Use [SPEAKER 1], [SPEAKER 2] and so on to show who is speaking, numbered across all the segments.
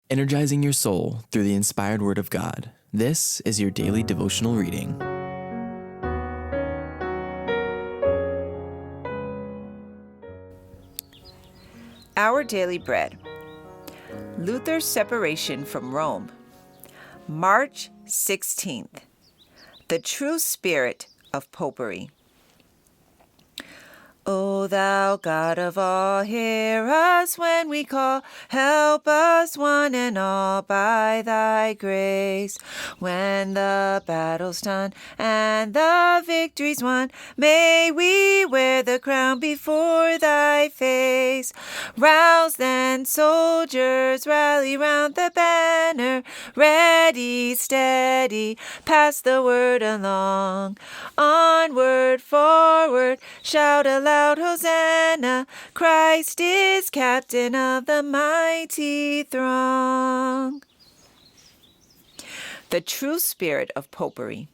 [SPEAKER 1] energizing your soul through the inspired Word of God. This is your daily devotional reading.
[SPEAKER 2] Our Daily Bread. Luther's separation from Rome. March 16th. The true spirit of Popery. O thou God of all, hear us when we call. Help us one and all by thy grace. When the battle's done and the victory's won, may we wear the crown before thy face. Rouse then, soldiers, rally round the banner. Ready, steady, pass the word along. Onward, forward, shout aloud, Hosanna, Christ is captain of the mighty throng. The true spirit of Popery.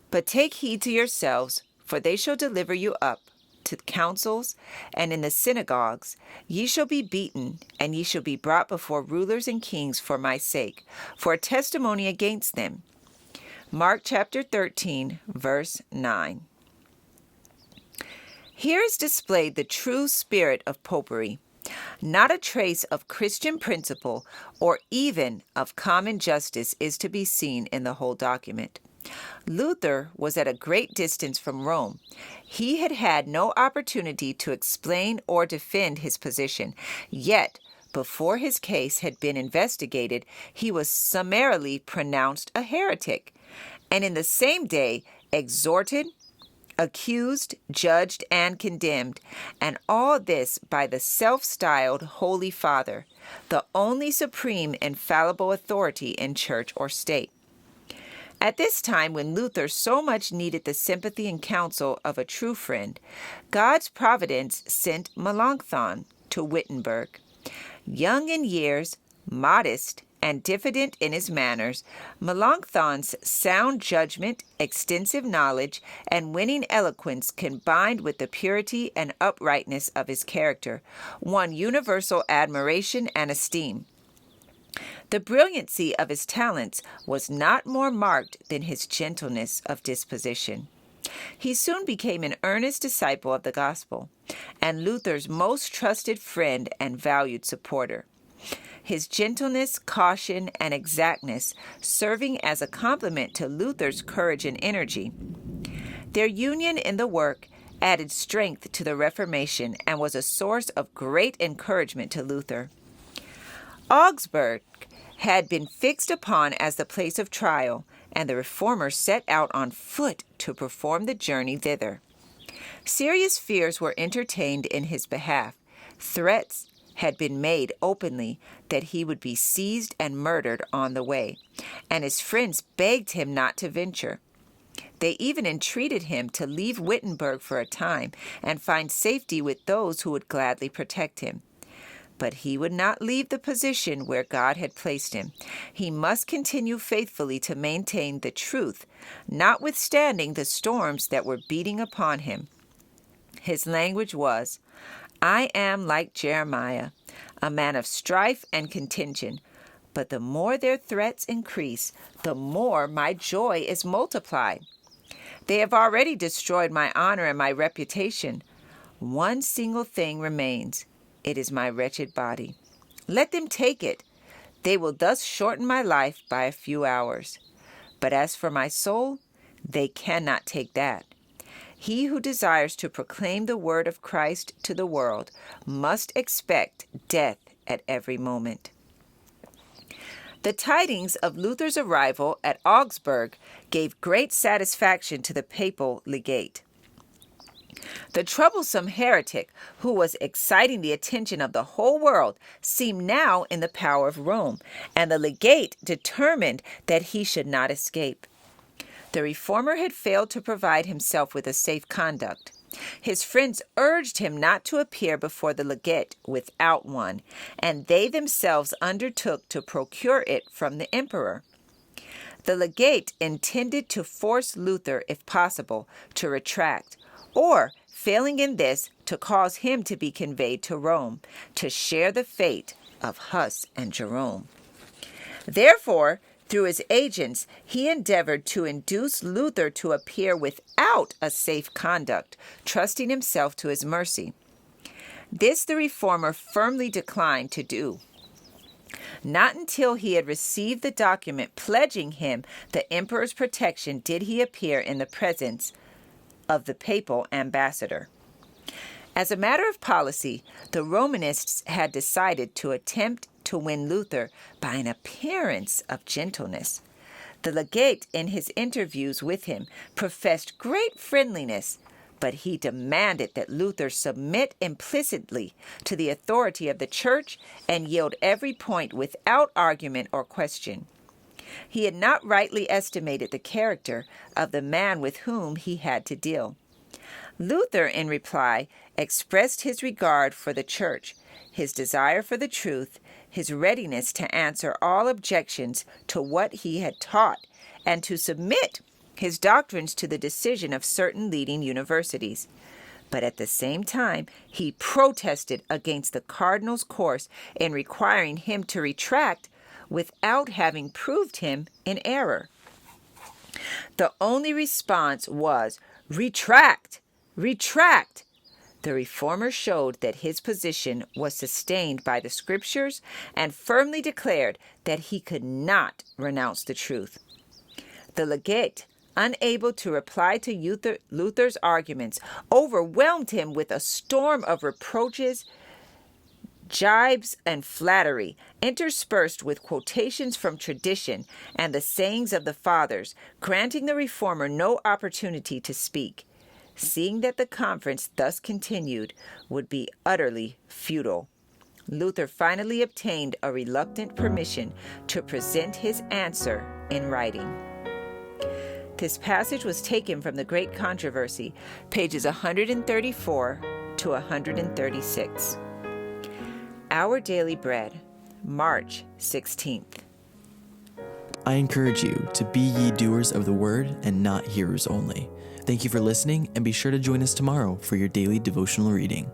[SPEAKER 2] But take heed to yourselves, for they shall deliver you up to councils, and in the synagogues ye shall be beaten, and ye shall be brought before rulers and kings for my sake, for a testimony against them. Mark chapter 13, verse 9. Here is displayed the true spirit of Popery. Not a trace of Christian principle or even of common justice is to be seen in the whole document. Luther was at a great distance from Rome. He had had no opportunity to explain or defend his position, yet before his case had been investigated, he was summarily pronounced a heretic, and in the same day exhorted, accused, judged, and condemned, and all this by the self-styled Holy Father, the only supreme infallible authority in church or state. At this time, when Luther so much needed the sympathy and counsel of a true friend, God's providence sent Melanchthon to Wittenberg. Young in years, modest, and diffident in his manners, Melanchthon's sound judgment, extensive knowledge, and winning eloquence combined with the purity and uprightness of his character, won universal admiration and esteem. The brilliancy of his talents was not more marked than his gentleness of disposition. He soon became an earnest disciple of the gospel, and Luther's most trusted friend and valued supporter. His gentleness, caution, and exactness serving as a complement to Luther's courage and energy. Their union in the work added strength to the Reformation and was a source of great encouragement to Luther. Augsburg had been fixed upon as the place of trial, and the reformer set out on foot to perform the journey thither. Serious fears were entertained in his behalf. Threats had been made openly that he would be seized and murdered on the way, and his friends begged him not to venture. They even entreated him to leave Wittenberg for a time and find safety with those who would gladly protect him. But he would not leave the position where God had placed him. He must continue faithfully to maintain the truth, notwithstanding the storms that were beating upon him. His language was, I am like Jeremiah, a man of strife and contention, but the more their threats increase, the more my joy is multiplied. They have already destroyed my honor and my reputation. One single thing remains. It is my wretched body. Let them take it. They will thus shorten my life by a few hours. But as for my soul, they cannot take that. He who desires to proclaim the word of Christ to the world must expect death at every moment. The tidings of Luther's arrival at Augsburg gave great satisfaction to the papal legate. The troublesome heretic, who was exciting the attention of the whole world, seemed now in the power of Rome, and the legate determined that he should not escape. The reformer had failed to provide himself with a safe conduct. His friends urged him not to appear before the legate without one, and they themselves undertook to procure it from the emperor. The legate intended to force Luther, if possible, to retract, or, failing in this, to cause him to be conveyed to Rome, to share the fate of Huss and Jerome. Therefore, through his agents, he endeavored to induce Luther to appear without a safe conduct, trusting himself to his mercy. This the reformer firmly declined to do. Not until he had received the document pledging him the emperor's protection did he appear in the presence of the papal ambassador. As a matter of policy, the Romanists had decided to attempt to win Luther by an appearance of gentleness. The legate, in his interviews with him, professed great friendliness, but he demanded that Luther submit implicitly to the authority of the church and yield every point without argument or question. He had not rightly estimated the character of the man with whom he had to deal. Luther, in reply, expressed his regard for the church, his desire for the truth, his readiness to answer all objections to what he had taught, and to submit his doctrines to the decision of certain leading universities. But at the same time, he protested against the cardinal's course in requiring him to retract without having proved him in error. The only response was, "Retract! Retract!" The reformer showed that his position was sustained by the scriptures and firmly declared that he could not renounce the truth. The legate, unable to reply to Luther's arguments, overwhelmed him with a storm of reproaches, jibes, and flattery, interspersed with quotations from tradition and the sayings of the fathers, granting the reformer no opportunity to speak. Seeing that the conference thus continued would be utterly futile, Luther finally obtained a reluctant permission to present his answer in writing. This passage was taken from The Great Controversy, pages 134 to 136. Our Daily Bread, March 16th.
[SPEAKER 1] I encourage you to be ye doers of the word and not hearers only. Thank you for listening, and be sure to join us tomorrow for your daily devotional reading.